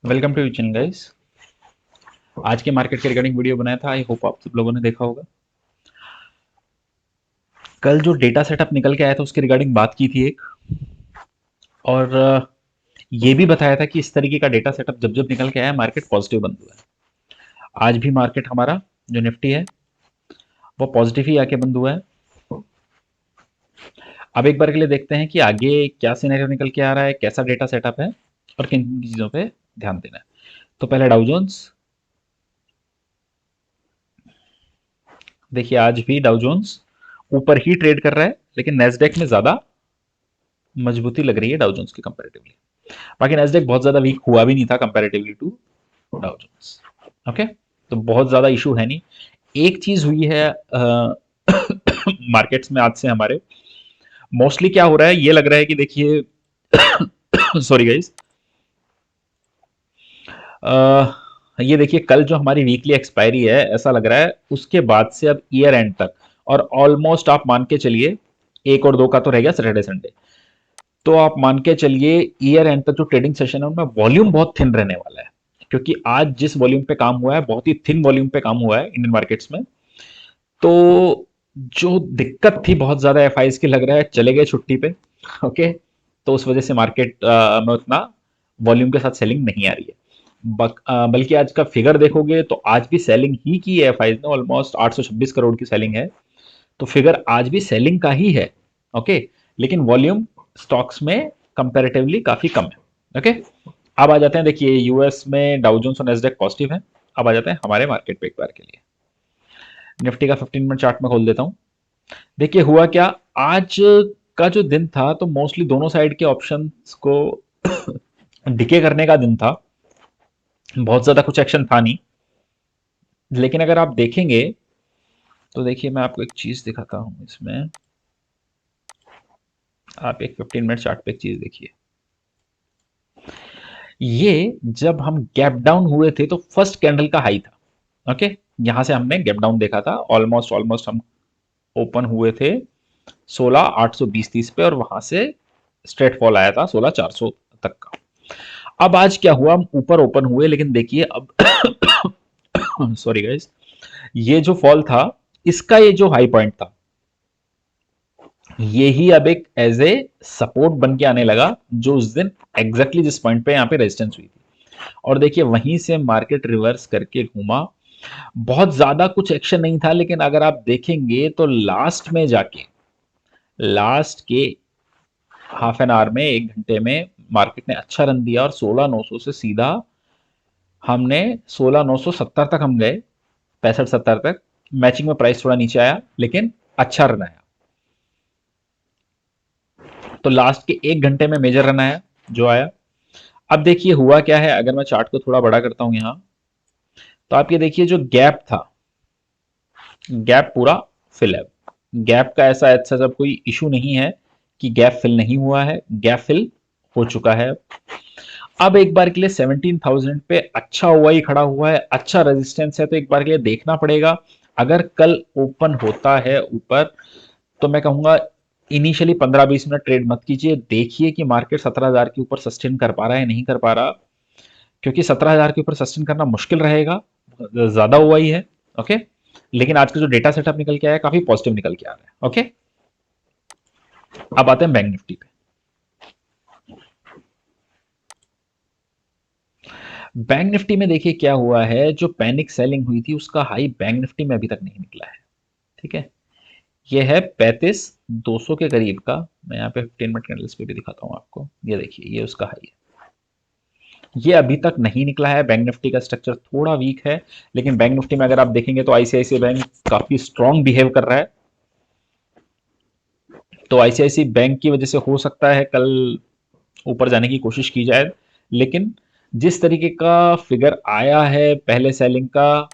Welcome to you channel guys. आज के market के रिगार्डिंग वीडियो बनाया था। आई होप आप सब लोगों ने देखा होगा। कल जो डेटा सेटअप निकल के आया था उसके रिगार्डिंग बात की थी एक, और ये भी बताया था कि इस तरीके का डेटा सेटअप जब जब निकल के आया मार्केट पॉजिटिव बंद हुआ है। आज भी मार्केट हमारा जो निफ्टी है वो पॉजिटिव ही आके बंद हुआ है। अब एक बार के लिए देखते हैं कि आगे क्या सिनेरियो निकल के आ रहा है, कैसा डेटा सेटअप है और किन किन चीज़ों पे ध्यान देना है। तो पहले डाउ जोन्स देखिए, आज भी डाउ जोन्स ऊपर ही ट्रेड कर रहा है, लेकिन नेस्डेक में ज्यादा मजबूती लग रही है डाउ जोन्स की कंपैरेटिवली। बाकी नेस्डेक बहुत ज्यादा वीक हुआ भी नहीं था comparatively to Dow Jones. Okay, तो बहुत ज्यादा इशू है नहीं। एक चीज हुई है मार्केट्स में आज से हमारे मोस्टली क्या हो रहा है, ये लग रहा है कि देखिए सॉरी गाइस, ये देखिए कल जो हमारी वीकली एक्सपायरी है, ऐसा लग रहा है उसके बाद से अब ईयर एंड तक, और ऑलमोस्ट आप मान के चलिए एक और दो का तो रह गया सैटरडे संडे, तो आप मान के चलिए ईयर एंड तक जो ट्रेडिंग सेशन है उनमें वॉल्यूम बहुत थिन रहने वाला है। क्योंकि आज जिस वॉल्यूम पे काम हुआ है, बहुत ही थिन वॉल्यूम पे काम हुआ है इंडियन मार्केट्स में। तो जो दिक्कत थी बहुत ज्यादा एफआईज की, लग रहा है चले गए छुट्टी पे। ओके, तो उस वजह से मार्केट में उतना वॉल्यूम के साथ सेलिंग नहीं आ रही है। बल्कि आज का फिगर देखोगे तो आज भी सेलिंग ही की है एफआईज ने, ऑलमोस्ट 826 करोड़ की सेलिंग है। तो फिगर आज भी सेलिंग का ही है। ओके, लेकिन वॉल्यूम स्टॉक्स में कंपैरेटिवली काफी कम है। ओके, अब आ जाते हैं, देखिए यूएस में डाउ जोन्स और नैस्डैक पॉजिटिव है। अब आ जाते हैं हमारे मार्केट पे एक बार के लिए। निफ्टी का 15 मिनट चार्ट में खोल देता हूं। देखिए हुआ क्या, आज का जो दिन था तो मोस्टली दोनों साइड के ऑप्शंस को डिके करने का दिन था। बहुत ज्यादा कुछ एक्शन था नहीं, लेकिन अगर आप देखेंगे तो देखिए मैं आपको एक चीज दिखाता हूं इसमें। आप एक 15 मिनट चार्ट पे एक चीज देखिए। ये जब हम गैप डाउन हुए थे तो फर्स्ट कैंडल का हाई था। ओके, यहां से हमने गैप डाउन देखा था। ऑलमोस्ट ऑलमोस्ट हम ओपन हुए थे 16,820-30 पे, और वहां से स्ट्रेट फॉल आया था 16,400 तक का। अब आज क्या हुआ, हम ऊपर ओपन हुए, लेकिन देखिए अब सॉरी गाइस, ये जो फॉल था, इसका ये जो हाई पॉइंट था, ये ही अब एक एज ए सपोर्ट बन के आने लगा, जो उस दिन एग्जैक्टली जिस पॉइंट पे यहाँ पे रेजिस्टेंस हुई थी। और देखिए वहीं से मार्केट रिवर्स करके घूमा। बहुत ज्यादा कुछ एक्शन नहीं था, लेकिन अगर आप देखेंगे तो लास्ट में जाके, लास्ट के हाफ एन आवर में, एक घंटे में मार्केट ने अच्छा रन दिया, और 16,900 से सीधा हमने 16,970 तक हम गए, 65-70 तक। मैचिंग में प्राइस थोड़ा नीचे आया, लेकिन अच्छा रन आया। तो लास्ट के एक घंटे में मेजर रन आया जो आया। अब देखिए हुआ क्या है, अगर मैं चार्ट को थोड़ा बड़ा करता हूं यहां, तो आप ये देखिए जो गैप था, गैप पूरा फिल है। गैप का ऐसा ऐसा सब कोई इशू नहीं है कि गैप फिल नहीं हुआ है, गैप फिल हो चुका है। अब एक बार के लिए 17,000 पे अच्छा हुआ ही खड़ा हुआ है, अच्छा रेजिस्टेंस है, तो एक बार के लिए देखना पड़ेगा। अगर कल ओपन होता है ऊपर, तो मैं कहूंगा इनिशियली 15-20 मिनट ट्रेड मत कीजिए, देखिए कि मार्केट 17,000 के ऊपर सस्टेन कर पा रहा है नहीं कर पा रहा। क्योंकि 17,000 के ऊपर सस्टेन करना मुश्किल रहेगा, ज्यादा हुआ ही है। ओके, लेकिन आज का जो डेटा सेटअप निकल के आया है काफी पॉजिटिव निकल के आ रहा है। ओके, अब आते हैं बैंक निफ्टी पे। बैंक निफ्टी में देखिए क्या हुआ है, जो पैनिक सेलिंग हुई थी उसका हाई बैंक निफ्टी में अभी तक नहीं निकला है। ठीक है, ये है 35,200 के करीब का। मैं यहाँ पे 15 मिनट कैंडल्स पे भी दिखाता हूँ आपको। ये देखिए ये उसका हाई है, ये अभी तक नहीं निकला है। बैंक निफ्टी का स्ट्रक्चर थोड़ा वीक है, लेकिन बैंक निफ्टी में अगर आप देखेंगे तो आईसीआईसीआई बैंक काफी स्ट्रांग बिहेव कर रहा है। तो आईसीआईसीआई बैंक की वजह से हो सकता है कल ऊपर जाने की कोशिश की जाए, लेकिन जिस तरीके का फिगर आया है पहले सेलिंग का,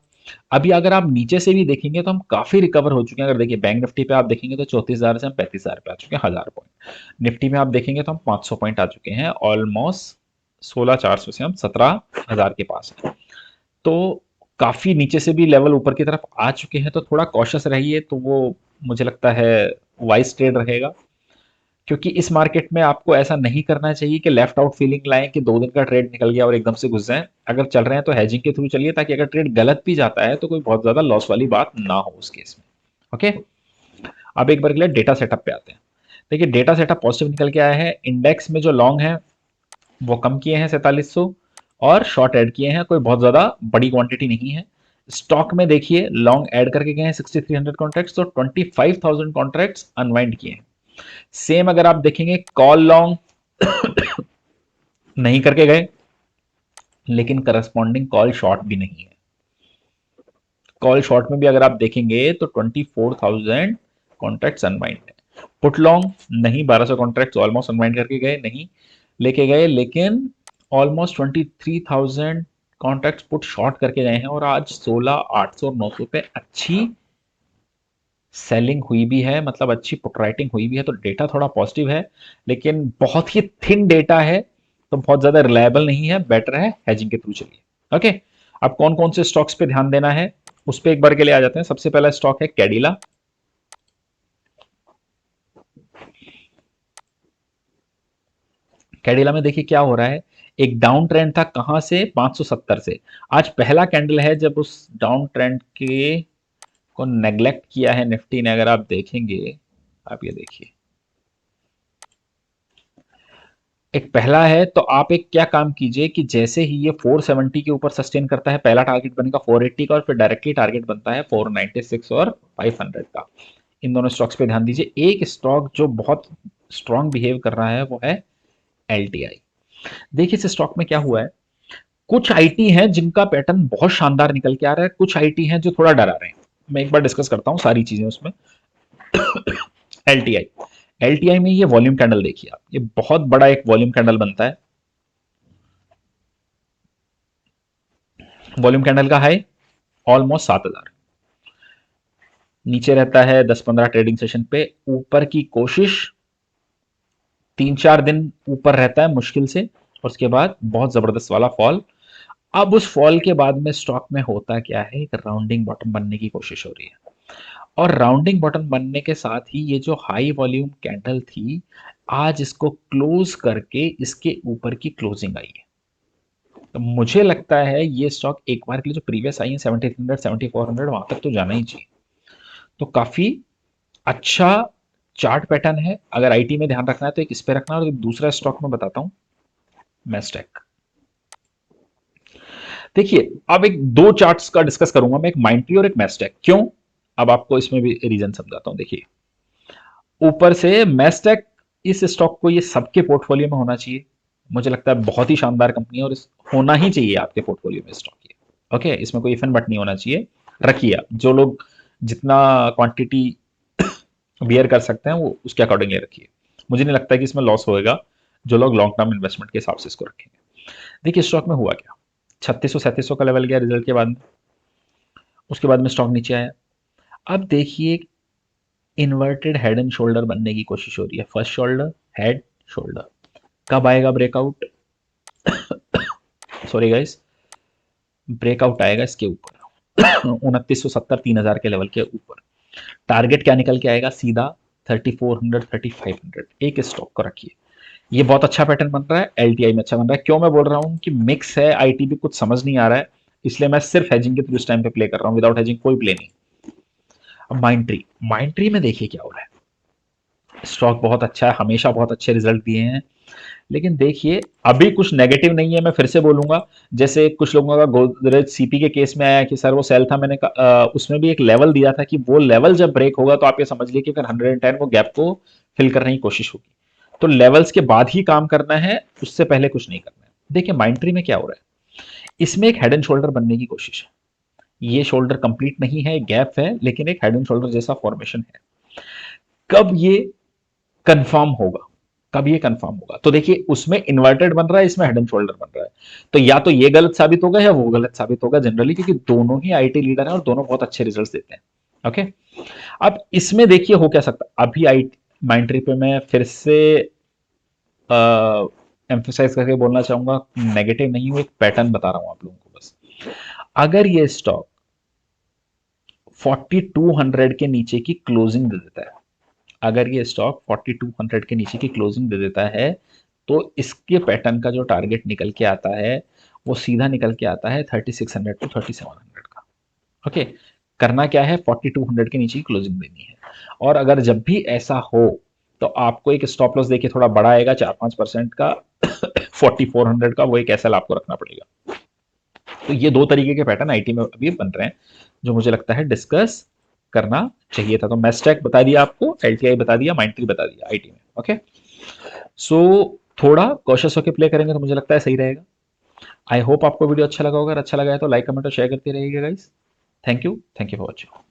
अभी अगर आप नीचे से भी देखेंगे तो हम काफी रिकवर हो चुके हैं। अगर देखिए बैंक निफ्टी पे आप देखेंगे तो 34,000 से हम 35,000 पे आ चुके हैं, 1000 पॉइंट। निफ्टी में आप देखेंगे तो हम 500 पॉइंट आ चुके हैं, ऑलमोस्ट 16,400 से हम 17,000 के पास हैं। तो काफी नीचे से भी लेवल ऊपर की तरफ आ चुके हैं, तो थोड़ा कॉशियस रहिए, तो वो मुझे लगता है वाइज ट्रेड रहेगा। क्योंकि इस मार्केट में आपको ऐसा नहीं करना चाहिए कि लेफ्ट आउट फीलिंग लाएं कि 2 दिन का ट्रेड निकल गया और एकदम से घुस जाएं। अगर चल रहे हैं तो हैजिंग के थ्रू चलिए, ताकि अगर ट्रेड गलत भी जाता है तो कोई बहुत ज्यादा लॉस वाली बात ना हो उस केस में। ओके, अब एक बार के लिए डेटा सेटअप पे आते हैं। देखिए डेटा सेटअप पॉजिटिव निकल के आया है। इंडेक्स में जो लॉन्ग है वो कम किए हैं 4700, और शॉर्ट ऐड किए हैं, कोई बहुत ज्यादा बड़ी क्वांटिटी नहीं है। स्टॉक में देखिए लॉन्ग ऐड करके गए हैं 6300 कॉन्ट्रैक्ट्स, तो 25000 कॉन्ट्रैक्ट्स अनवाइंड किए हैं। सेम अगर आप देखेंगे कॉल लॉन्ग नहीं करके गए, लेकिन करस्पॉन्डिंग कॉल शॉर्ट भी नहीं है। कॉल शॉर्ट में भी अगर आप देखेंगे तो 24000 कॉन्ट्रैक्ट्स अनवाइंड है। पुट लॉन्ग नहीं, 1200 कॉन्ट्रैक्ट्स ऑलमोस्ट अनवाइंड करके गए, नहीं लेके गए, लेकिन ऑलमोस्ट 23000 कॉन्ट्रैक्ट्स पुट शॉर्ट करके गए हैं। और आज 16 800 900 पे अच्छी सेलिंग हुई भी है, मतलब अच्छी पुट राइटिंग हुई भी है। तो डेटा थोड़ा पॉजिटिव है, लेकिन बहुत ही थिन डेटा है, तो बहुत ज्यादा रिलायबल नहीं है। बेटर है हेजिंग के थ्रू चलिए। ओके, अब कौन कौन से स्टॉक्स पे ध्यान देना है उस पर एक बार के लिए आ जाते हैं। सबसे पहला स्टॉक है कैडिला। कैडिला में देखिए क्या हो रहा है, एक डाउन ट्रेंड था कहां से, 570 से। आज पहला कैंडल है जब उस डाउन ट्रेंड के को नेग्लेक्ट किया है निफ्टी ने। अगर आप देखेंगे, आप ये देखिए, एक पहला है, तो आप एक क्या काम कीजिए कि जैसे ही ये 470 के ऊपर सस्टेन करता है, पहला टारगेट बनेगा 480 का, और फिर डायरेक्टली टारगेट बनता है 496 और 500 का। इन दोनों स्टॉक्स पे ध्यान दीजिए। एक स्टॉक जो बहुत स्ट्रांग बिहेव कर रहा है वो है एलटीआई। देखिए इस स्टॉक में क्या हुआ है, कुछ आईटी हैं जिनका पैटर्न बहुत शानदार निकल के आ रहा है, कुछ आईटी हैं जो थोड़ा डरा रहे हैं। मैं एक बार डिस्कस करता हूं सारी चीजें उसमें। एलटीआई, एलटीआई में ये वॉल्यूम कैंडल देखिए आप, ये बहुत बड़ा एक वॉल्यूम कैंडल बनता है। वॉल्यूम कैंडल का हाई ऑलमोस्ट 7000, नीचे रहता है 10-15 ट्रेडिंग सेशन पे, ऊपर की कोशिश 3-4 दिन ऊपर रहता है मुश्किल से, और उसके बाद बहुत जबरदस्त वाला फॉल। अब उस फॉल के बाद में स्टॉक में होता क्या है, एक राउंडिंग बॉटम बनने की कोशिश हो रही है। और राउंडिंग बॉटम बनने के साथ ही ये जो हाई वॉल्यूम कैंडल थी, आज इसको क्लोज करके इसके ऊपर की क्लोजिंग आई है। तो मुझे लगता है ये स्टॉक एक बार के लिए जो प्रीवियस आई है 7300 7400 वहां तक तो जाना ही चाहिए। तो काफी अच्छा चार्ट पैटर्न है। अगर आईटी में ध्यान रखना है तो एक इस पे रखना, और एक दूसरा स्टॉक में बताता हूं, मैस्टेक। देखिए अब एक दो चार्ट्स का डिस्कस करूंगा मैं, एक माइंट्री और एक मैस्टेक। क्यों, अब आपको इसमें भी रीजन समझाता हूं। देखिए ऊपर से मैस्टेक, इस स्टॉक को ये सबके पोर्टफोलियो में होना चाहिए। मुझे लगता है बहुत ही शानदार कंपनी है, और इस होना ही चाहिए आपके पोर्टफोलियो में स्टॉक ये। ओके, इसमें कोई इफ एंड बट नहीं होना चाहिए। रखिए आप, जो लोग जितना क्वांटिटी बियर कर सकते हैं वो उसके अकॉर्डिंगली रखिए। मुझे नहीं लगता कि इसमें लॉस होएगा, जो लोग लॉन्ग टर्म इन्वेस्टमेंट के हिसाब से इसको रखेंगे। देखिए स्टॉक में हुआ क्या, 3600 का लेवल गया रिजल्ट के बाद, उसके बाद में स्टॉक नीचे आया। अब देखिए इन्वर्टेड हेड एंड शोल्डर बनने की कोशिश हो रही है, फर्स्ट शोल्डर, हेड, शोल्डर। कब आएगा ब्रेकआउट, सॉरी गाइस, ब्रेकआउट आएगा इसके ऊपर 2970 3000 के लेवल के ऊपर। टारगेट क्या निकल के आएगा सीधा, 3400 3500। एक स्टॉक को रखिए, ये बहुत अच्छा पैटर्न बन रहा है, एलटीआई में अच्छा बन रहा है। क्यों मैं बोल रहा हूँ कि मिक्स है, आईटी भी कुछ समझ नहीं आ रहा है, इसलिए मैं सिर्फ हेजिंग के थ्रू इस टाइम पे प्ले कर रहा हूँ, विदाउट हेजिंग कोई प्ले नहीं। अब माइंड ट्री, माइंड ट्री में देखिए क्या हो रहा है, स्टॉक बहुत अच्छा है, हमेशा बहुत अच्छे रिजल्ट दिए हैं, लेकिन देखिए अभी कुछ नेगेटिव नहीं है। मैं फिर से बोलूंगा, जैसे कुछ लोगों का गोदरेज सीपी के केस में आया कि सर वो सेल था, मैंने उसमें भी एक लेवल दिया था कि वो लेवल जब ब्रेक होगा तो आप ये समझ लीजिए कि फिर 110 वो गैप को फिल करने की कोशिश होगी। तो लेवल्स के बाद ही काम करना है, उससे पहले कुछ नहीं करना है। देखिए माइंट्री में क्या हो रहा है, इसमें एक हेड एंड शोल्डर बनने की कोशिश है। ये शोल्डर कंप्लीट नहीं है, गैप है, लेकिन एक हेड एंड शोल्डर जैसा फॉर्मेशन है। कब ये कंफर्म होगा, कब ये कंफर्म होगा, तो देखिए उसमें इन्वर्टेड बन रहा है, इसमें हेड एंड शोल्डर बन रहा है। तो या तो ये गलत साबित होगा या वो गलत साबित होगा जनरली, क्योंकि दोनों ही आईटी लीडर हैं और दोनों बहुत अच्छे रिजल्ट्स देते हैं। ओके, अब इसमें देखिए हो क्या सकता है। अभी आई माइंट्री पे मैं फिर से एम्फोसाइज करके बोलना चाहूंगा, नेगेटिव नहीं हूं, एक पैटर्न बता रहा हूं आप लोगों को बस। अगर ये स्टॉक 4200 के नीचे की क्लोजिंग दे देता है, अगर ये स्टॉक 4200 के नीचे की क्लोजिंग दे देता है तो इसके पैटर्न का जो टारगेट निकल के आता है वो सीधा निकल के आता है 3600 टू 3700 का। ओके, करना क्या है, 4200 के नीचे की क्लोजिंग देनी है। और अगर जब भी ऐसा हो तो आपको एक स्टॉप लॉस देखिए थोड़ा बड़ा आएगा 4-5% का 4400 का, वो एक ऐसा आपको रखना पड़ेगा। तो ये दो तरीके के पैटर्न आईटी में अभी बन रहे हैं जो मुझे लगता है डिस्कस करना चाहिए था। तो मैस्टैक बता दिया आपको, एलटीआई बता दिया, माइंट्री बता दिया आईटी में। ओके, सो थोड़ा कॉशियस होकर प्ले करेंगे तो मुझे लगता है सही रहेगा। आई होप आपको वीडियो अच्छा लगा होगा। अगर अच्छा लगा है तो लाइक कमेंट और शेयर करते रहिएगा guys. Thank you for watching.